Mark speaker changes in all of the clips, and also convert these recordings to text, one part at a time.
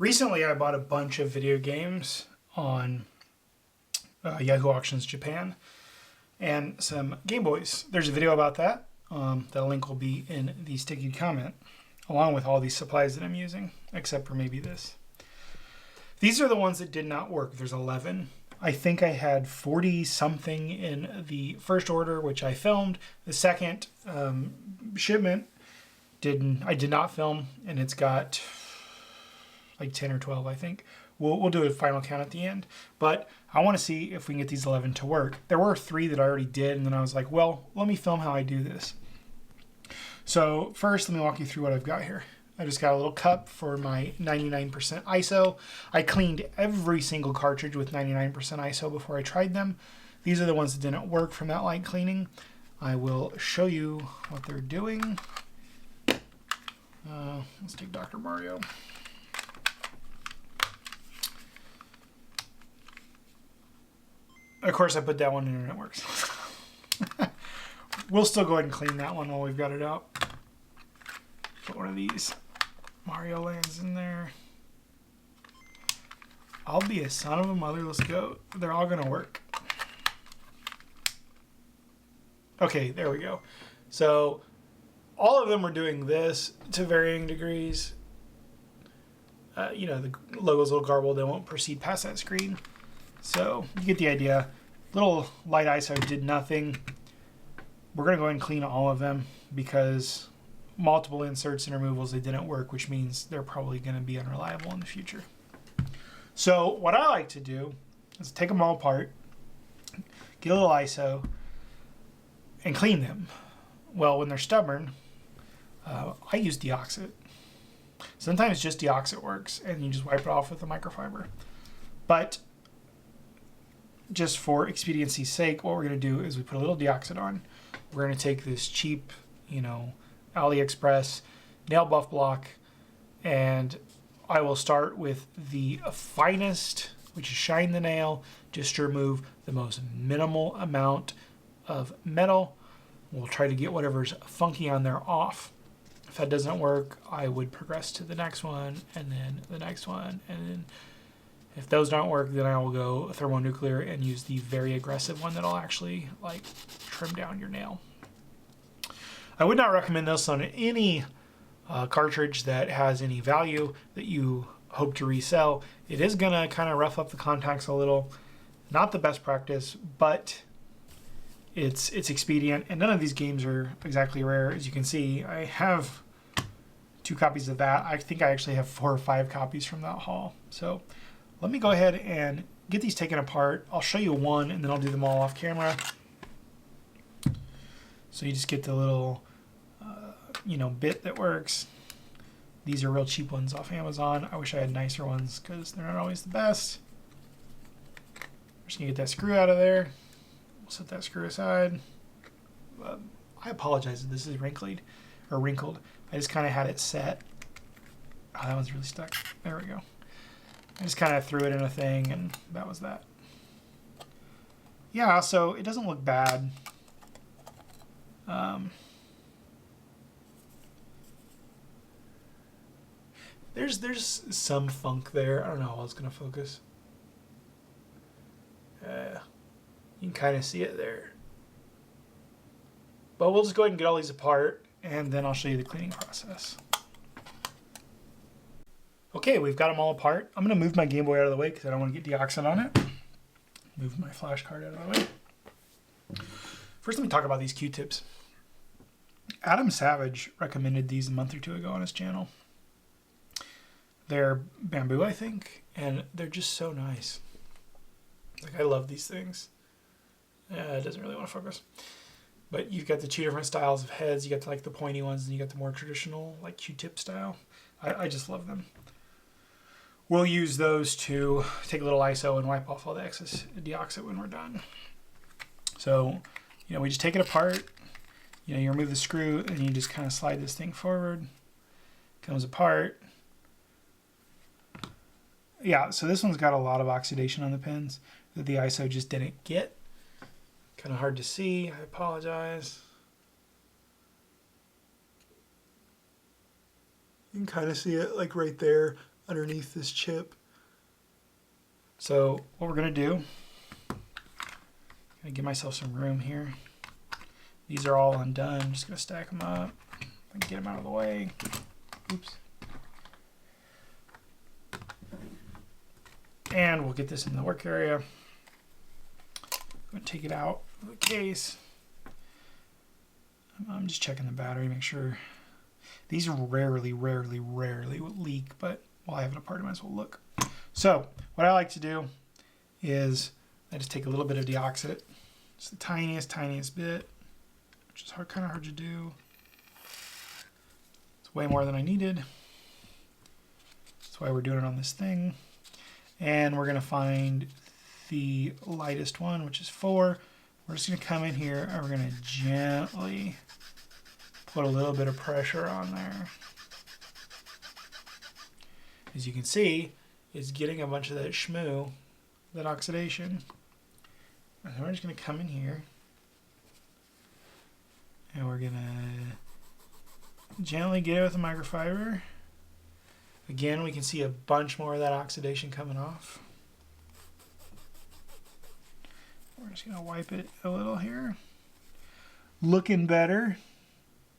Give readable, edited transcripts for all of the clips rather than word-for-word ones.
Speaker 1: Recently, I bought a bunch of video games on Yahoo Auctions Japan and some Game Boys. There's a video about that. The link will be in the sticky comment, along with all these supplies that I'm using, except for maybe this. These are the ones that did not work. There's 11. I think I had 40 something in the first order, which I filmed. The second shipment I did not film, and it's got like 10 or 12, I think. We'll do a final count at the end, but I want to see if we can get these 11 to work. There were 3 that I already did, and then I was like, well, let me film how I do this. So first, let me walk you through what I've got here. I just got a little cup for my 99% ISO. I cleaned every single cartridge with 99% ISO before I tried them. These are the ones that didn't work from that light cleaning. I will show you what they're doing. Let's take Dr. Mario. Of course, I put that one in and it works. We'll still go ahead and clean that one while we've got it out. Put one of these Mario lands in there. I'll be a son of a motherless goat. They're all gonna work. Okay, there we go. So all of them are doing this to varying degrees. You know, the logo's a little garbled. They won't proceed past that screen. So you get the idea. Little light ISO did nothing. We're going to go ahead and clean all of them because multiple inserts and removals, they didn't work, which means they're probably going to be unreliable in the future. So what I like to do is take them all apart, get a little ISO, and clean them. Well, when they're stubborn, I use deoxit. Sometimes just deoxit works, and you just wipe it off with a microfiber. But just for expediency's sake, what we're going to do is we put a little deoxit on. We're going to take this cheap, AliExpress nail buff block, and I will start with the finest, which is shine the nail, just to remove the most minimal amount of metal. We'll try to get whatever's funky on there off. If that doesn't work, I would progress to the next one, and then the next one, and then if those don't work, then I will go thermonuclear and use the very aggressive one that'll actually trim down your nail. I would not recommend this on any cartridge that has any value that you hope to resell. It is gonna kind of rough up the contacts a little. Not the best practice, but it's expedient, and none of these games are exactly rare. As you can see, I have 2 copies of that. I think I actually have 4 or 5 copies from that haul. So let me go ahead and get these taken apart. I'll show you one, and then I'll do them all off camera. So you just get the little, bit that works. These are real cheap ones off Amazon. I wish I had nicer ones because they're not always the best. I'm just gonna get that screw out of there. We'll set that screw aside. I apologize if this is wrinkled. I just kind of had it set. Oh, that one's really stuck. There we go. I just kind of threw it in a thing, and that was that. Yeah, so it doesn't look bad. There's some funk there. I don't know how it's gonna focus. You can kind of see it there. But we'll just go ahead and get all these apart, and then I'll show you the cleaning process. Okay, we've got them all apart. I'm going to move my Game Boy out of the way because I don't want to get deoxit on it. Move my flash card out of the way. First, let me talk about these Q-tips. Adam Savage recommended these a month or 2 ago on his channel. They're bamboo, I think, and they're just so nice. I love these things. It doesn't really want to focus. But you've got the 2 different styles of heads. You got the pointy ones, and you got the more traditional Q-tip style. I just love them. We'll use those to take a little ISO and wipe off all the excess deoxit when we're done. So, we just take it apart. You remove the screw, and you just kind of slide this thing forward. Comes apart. Yeah, so this one's got a lot of oxidation on the pins that the ISO just didn't get. Kind of hard to see. I apologize. You can kind of see it right there. underneath this chip. So what we're gonna do, gonna give myself some room here. These are all undone. I'm just gonna stack them up and get them out of the way. Oops. And we'll get this in the work area. I'm gonna take it out of the case. I'm just checking the battery, make sure. These rarely leak, but while I have it apart, I might as well look. So what I like to do is I just take a little bit of deoxit. It's the tiniest bit, which is kind of hard to do. It's way more than I needed. That's why we're doing it on this thing. And we're gonna find the lightest one, which is 4. We're just gonna come in here and we're gonna gently put a little bit of pressure on there. As you can see, it's getting a bunch of that shmoo, that oxidation. And then we're just gonna come in here and we're gonna gently get it with a microfiber. Again, we can see a bunch more of that oxidation coming off. We're just gonna wipe it a little here. Looking better.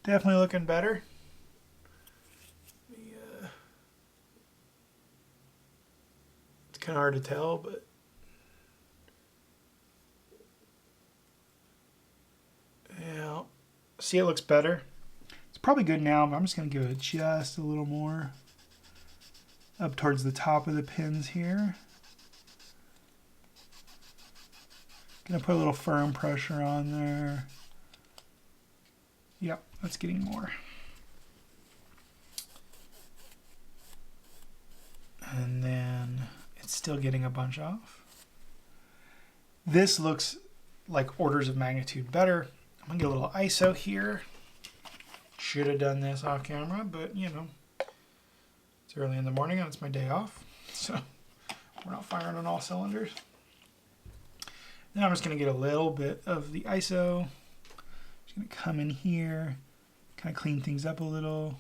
Speaker 1: Definitely looking better. It's kind of hard to tell, but yeah, see, it looks better. It's probably good now, but I'm just gonna give it just a little more up towards the top of the pins here. Gonna put a little firm pressure on there. Yep, that's getting more. And then it's still getting a bunch off. This looks like orders of magnitude better. I'm gonna get a little ISO here. Should have done this off camera, but you know, it's early in the morning and it's my day off, so we're not firing on all cylinders. Then I'm just gonna get a little bit of the ISO. Just gonna come in here, kind of clean things up a little.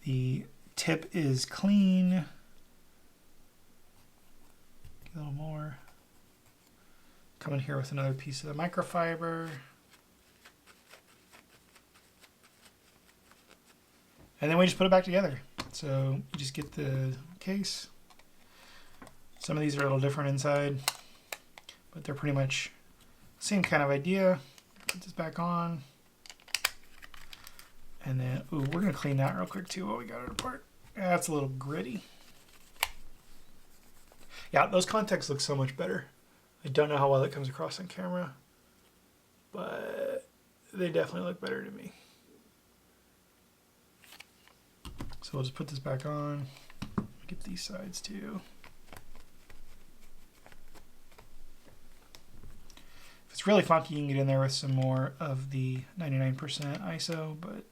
Speaker 1: The tip is clean. Get a little more. Come in here with another piece of the microfiber. And then we just put it back together. So you just get the case. Some of these are a little different inside, but they're pretty much the same kind of idea. Put this back on. And then, ooh, we're gonna clean that real quick too while we got it apart. Yeah, that's a little gritty. Yeah, those contacts look so much better. I don't know how well that comes across on camera, but they definitely look better to me. So we'll just put this back on. Get these sides too. If it's really funky, you can get in there with some more of the 99% ISO, but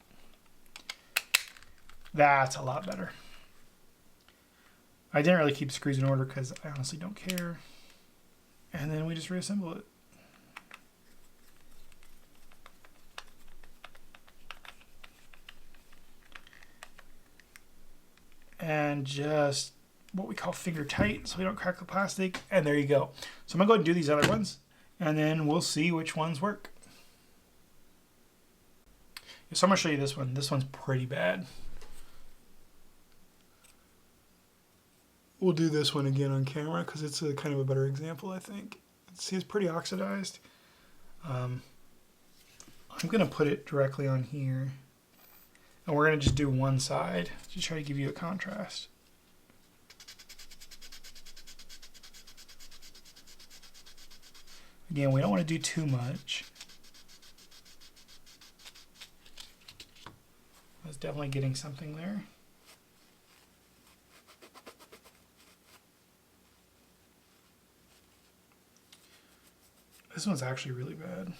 Speaker 1: that's a lot better. I didn't really keep screws in order because I honestly don't care. And then we just reassemble it. And just what we call finger tight so we don't crack the plastic. And there you go. So I'm gonna go ahead and do these other ones and then we'll see which ones work. So I'm gonna show you this one. This one's pretty bad. We'll do this one again on camera because it's a kind of a better example, I think. See, it's pretty oxidized. I'm gonna put it directly on here. And we're gonna just do one side to try to give you a contrast. Again, we don't want to do too much. I was definitely getting something there. This one's actually really bad.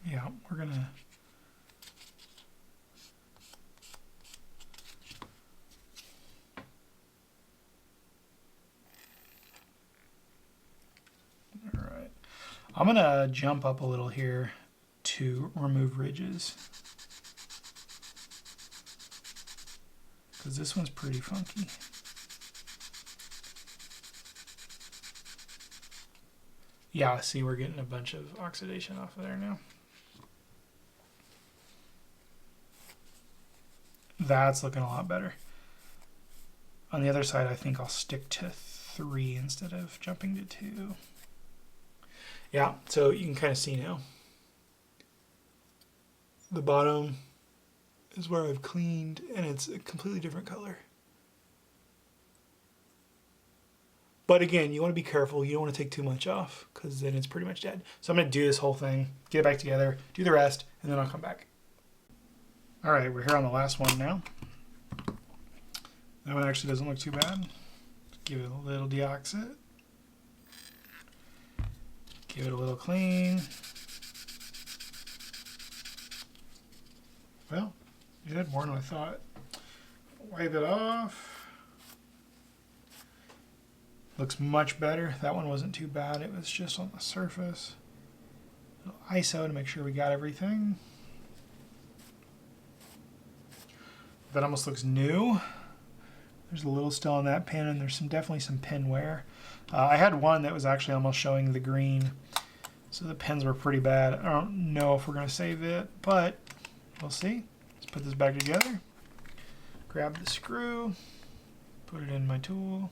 Speaker 1: Yeah, we're gonna I'm gonna jump up a little here to remove ridges, because this one's pretty funky. Yeah, see, we're getting a bunch of oxidation off of there now. That's looking a lot better. On the other side, I think I'll stick to 3 instead of jumping to 2. Yeah, so you can kind of see now. The bottom is where I've cleaned, and it's a completely different color. But again, you want to be careful. You don't want to take too much off, because then it's pretty much dead. So I'm going to do this whole thing, get it back together, do the rest, and then I'll come back. All right, we're here on the last one now. That one actually doesn't look too bad. Give it a little deoxit. Give it a little clean. Well, you did more than I thought. Wipe it off. Looks much better. That one wasn't too bad. It was just on the surface. A little ISO to make sure we got everything. That almost looks new. There's a little still on that pin, and there's definitely some pin wear. I had one that was actually almost showing the green, so the pins were pretty bad. I don't know if we're going to save it, but we'll see. Let's put this back together. Grab the screw, put it in my tool.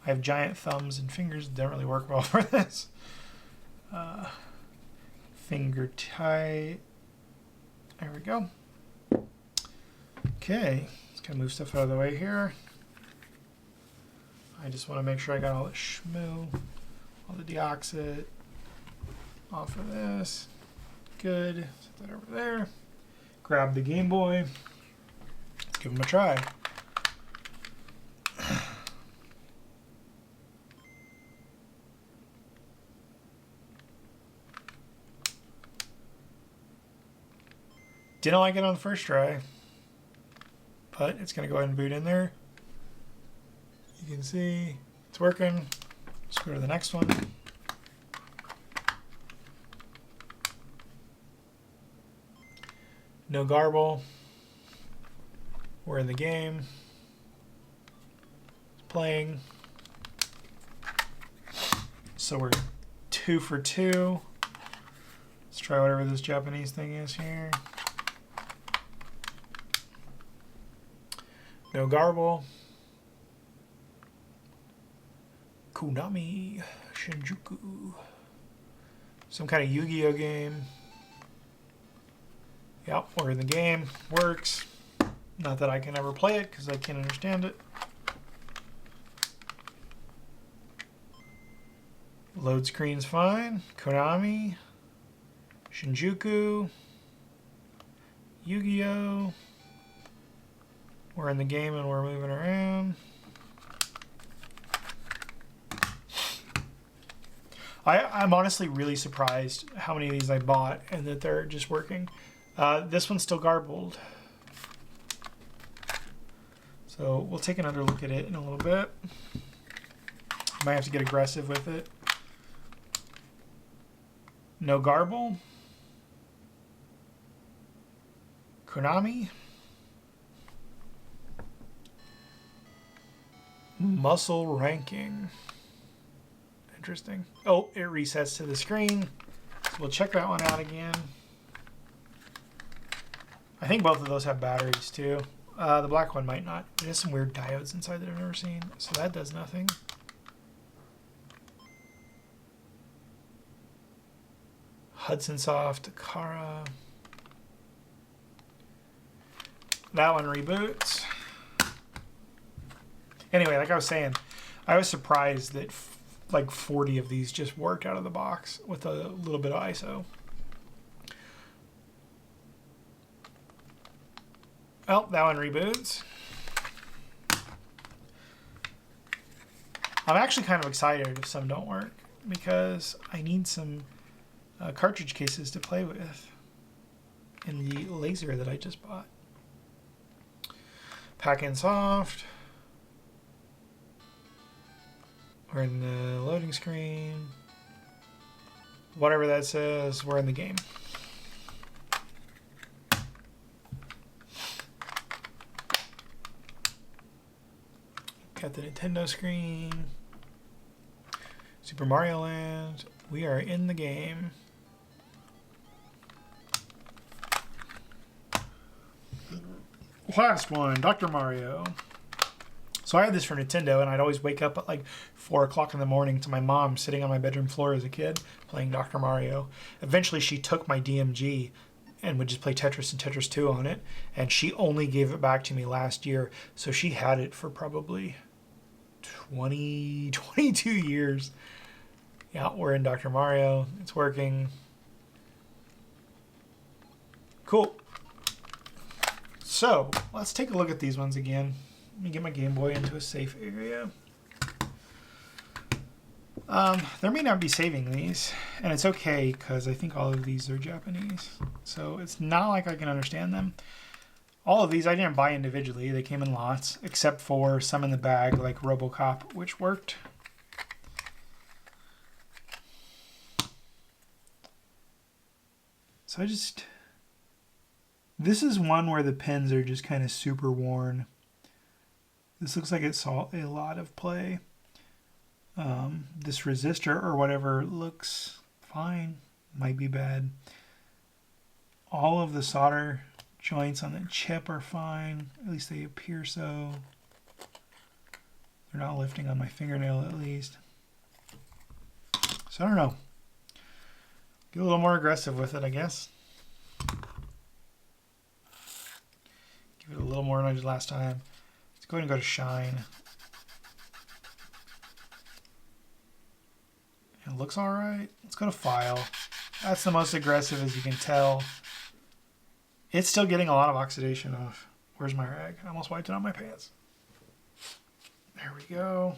Speaker 1: I have giant thumbs and fingers. Don't really work well for this. Finger tight. There we go. Okay, let's kind of move stuff out of the way here. I just want to make sure I got all the schmoo, all the deoxit off of this. Good. Set that over there. Grab the Game Boy. Let's give them a try. Didn't like it on the first try, but it's going to go ahead and boot in there. You can see it's working. Let's go to the next one. No garble. We're in the game. It's playing. So we're 2 for 2. Let's try whatever this Japanese thing is here. No garble. Konami Shinjuku. Some kind of Yu-Gi-Oh game. Yep, we're in the game. Works. Not that I can ever play it because I can't understand it. Load screen's fine. Konami. Shinjuku. Yu-Gi-Oh. We're in the game and we're moving around. I'm honestly really surprised how many of these I bought and that they're just working. This one's still garbled. So we'll take another look at it in a little bit. Might have to get aggressive with it. No garble. Konami. Muscle ranking. Interesting. Oh, it resets to the screen. So we'll check that one out again. I think both of those have batteries too. The black one might not. It has some weird diodes inside that I've never seen. So that does nothing. Hudson Soft, Kara. That one reboots. Anyway, like I was saying, I was surprised that like 40 of these just worked out of the box with a little bit of ISO. Oh, that one reboots. I'm actually kind of excited if some don't work because I need some cartridge cases to play with in the laser that I just bought. Pack in soft. We're in the loading screen. whatever that says, we're in the game. Got the Nintendo screen. Super Mario Land. We are in the game. Last one, Dr. Mario. So I had this for Nintendo, and I'd always wake up at like 4 o'clock in the morning to my mom sitting on my bedroom floor as a kid playing Dr. Mario. Eventually she took my DMG and would just play Tetris and Tetris 2 on it, and she only gave it back to me last year, so she had it for probably 22 years. Yeah, we're in Dr. Mario. It's working. Cool. So, let's take a look at these ones again. Let me get my Game Boy into a safe area. There may not be saving these, and it's okay because I think all of these are Japanese. So it's not like I can understand them. All of these I didn't buy individually. They came in lots, except for some in the bag like RoboCop, which worked. So this is one where the pins are just kind of super worn. This looks like it saw a lot of play. This resistor or whatever looks fine, might be bad. All of the solder joints on the chip are fine, at least they appear so. They're not lifting on my fingernail at least. So I don't know. Get a little more aggressive with it, I guess. Give it a little more than I did last time. Let's go ahead and go to Shine. It looks all right. Let's go to File. That's the most aggressive, as you can tell. It's still getting a lot of oxidation off. Where's my rag? I almost wiped it on my pants. There we go.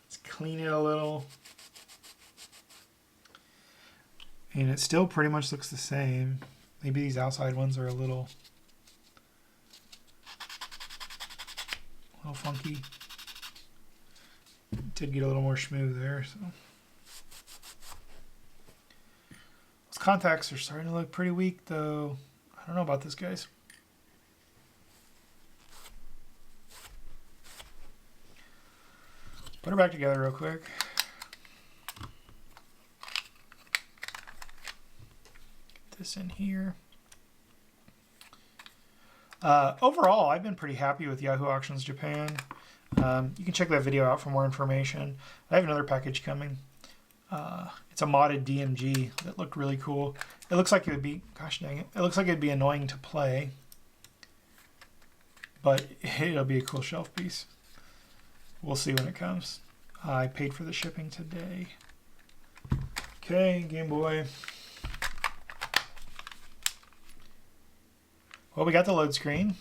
Speaker 1: Let's clean it a little. And it still pretty much looks the same. Maybe these outside ones are a little funky. It did get a little more smooth there. So those contacts are starting to look pretty weak, though. I don't know about this, guys. Put her back together real quick. Get this in here. Overall, I've been pretty happy with Yahoo Auctions Japan. You can check that video out for more information. I have another package coming. It's a modded DMG that looked really cool. It looks like it would be, gosh dang it, it looks like it'd be annoying to play, but it'll be a cool shelf piece. We'll see when it comes. I paid for the shipping today. Okay, Game Boy. Well, we got the load screen.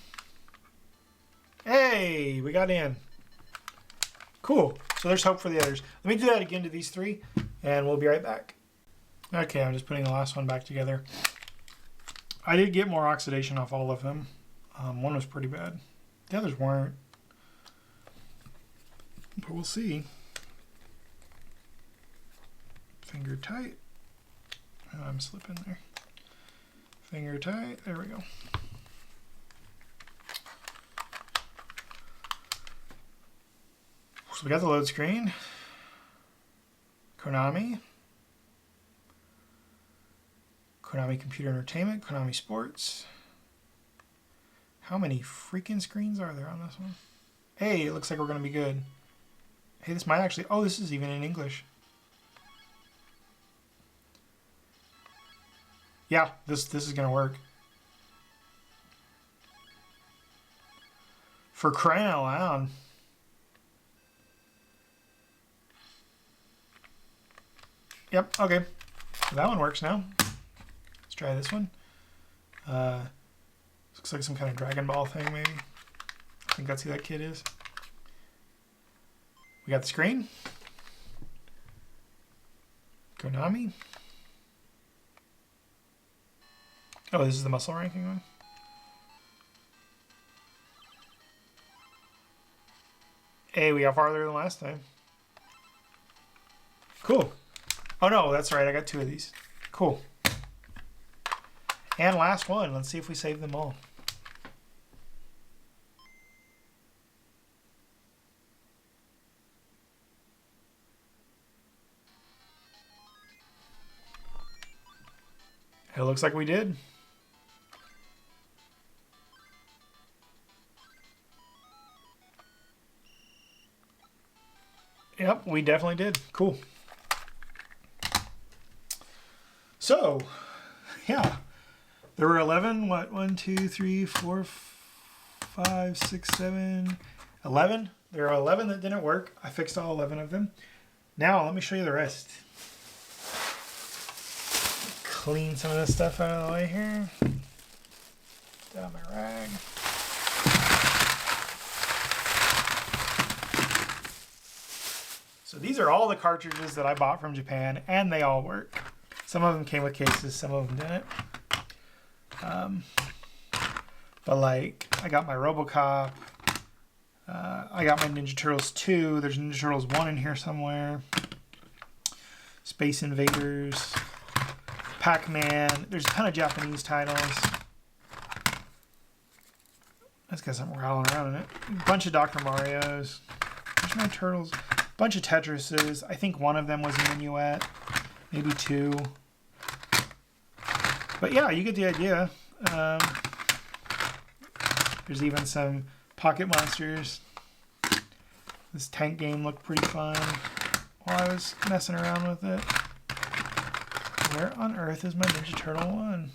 Speaker 1: Hey, we got in. Cool. So there's hope for the others. Let me do that again to these three, and we'll be right back. Okay, I'm just putting the last one back together. I did get more oxidation off all of them. One was pretty bad. The others weren't. But we'll see. Finger tight. Oh, I'm slipping there. Finger tight. There we go. So we got the load screen. Konami. Konami Computer Entertainment. Konami Sports. How many freaking screens are there on this one? Hey, it looks like we're going to be good. Hey, this might actually... Oh, this is even in English. Yeah, this is going to work. For crying out loud. Yep, okay. So that one works now. Let's try this one. Looks like some kind of Dragon Ball thing, maybe. I think that's who that kid is. We got the screen. Konami. Oh, this is the muscle ranking one. Hey, we got farther than last time. Cool. Oh no, that's right. I got two of these. Cool. And last one. Let's see if we save them all. It looks like we did. Yep, we definitely did. Cool. So, yeah. There were 11, what? 1, 2, 3, 4, 5, 6, 7, 11. There are 11 that didn't work. I fixed all 11 of them. Now, let me show you the rest. Clean some of this stuff out of the way here. Down my rag. So these are all the cartridges that I bought from Japan, and they all work. Some of them came with cases, some of them didn't. But like, I got my RoboCop. I got my Ninja Turtles 2. There's Ninja Turtles 1 in here somewhere. Space Invaders. Pac-Man. There's a ton of Japanese titles. That's got something rattling around in it. A bunch of Dr. Marios. There's my Turtles. A bunch of Tetrises. I think one of them was a minuet. Maybe two. But yeah, you get the idea. There's even some Pocket Monsters. This tank game looked pretty fun while I was messing around with it. Where on earth is my Ninja Turtle 1?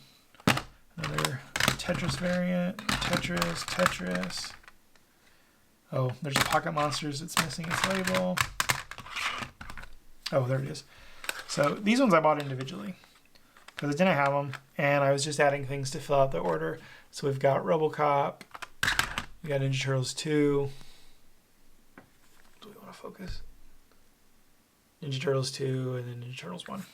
Speaker 1: Another Tetris variant. Tetris. Oh, there's a Pocket Monsters that's missing its label. Oh, there it is. So these ones I bought individually because I didn't have them, and I was just adding things to fill out the order. So we've got RoboCop. We got Ninja Turtles 2. Do we want to focus? Ninja Turtles 2 and then Ninja Turtles 1.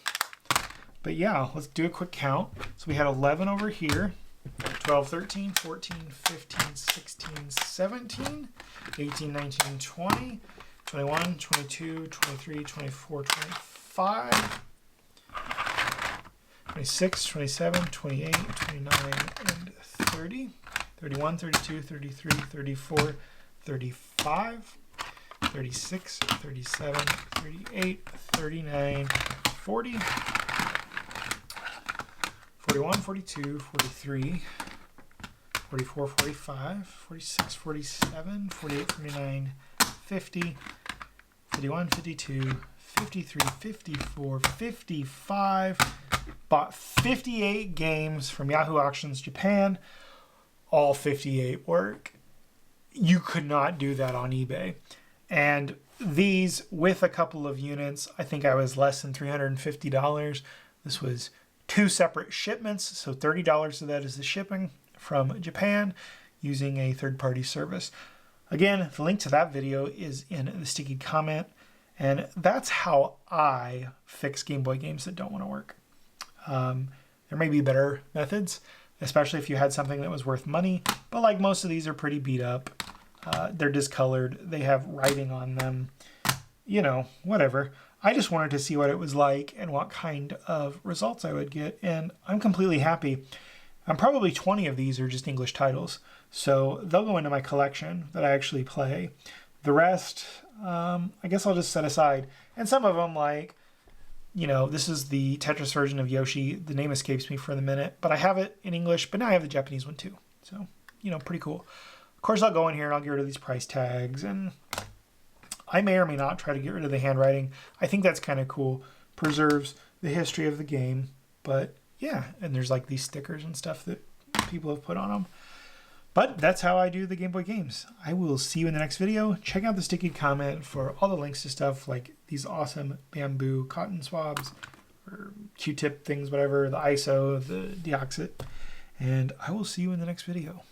Speaker 1: But yeah, let's do a quick count. So we had 11 over here. 12, 13, 14, 15, 16, 17, 18, 19, 20, 21, 22, 23, 24, 25, 26, 27, 28, 29, and 30, 31, 32, 33, 34, 35, 36, 37, 38, 39, 40, 41, 42, 43, 44, 45, 46, 47, 48, 49, 50, 51, 52, 53, 54, 55. Bought 58 games from Yahoo Auctions Japan. All 58 work. You could not do that on eBay. And these, with a couple of units, I think I was less than $350. This was 2 separate shipments, so $30 of that is the shipping from Japan using a third-party service. Again, the link to that video is in the sticky comment, and that's how I fix Game Boy games that don't want to work. There may be better methods, especially if you had something that was worth money, but like most of these are pretty beat up. They're discolored, they have writing on them, you know, whatever. I just wanted to see what it was like and what kind of results I would get, and I'm completely happy. Probably 20 of these are just English titles, so they'll go into my collection that I actually play. The rest, I guess I'll just set aside. And some of them, like, you know, this is the Tetris version of Yoshi. The name escapes me for the minute, but I have it in English, but now I have the Japanese one too. So, you know, pretty cool. Of course, I'll go in here and I'll get rid of these price tags, and I may or may not try to get rid of the handwriting. I think that's kind of cool. Preserves the history of the game. But yeah, and there's like these stickers and stuff that people have put on them. But that's how I do the Game Boy games. I will see you in the next video. Check out the sticky comment for all the links to stuff like these awesome bamboo cotton swabs or Q-tip things, whatever, the ISO, the deoxit. And I will see you in the next video.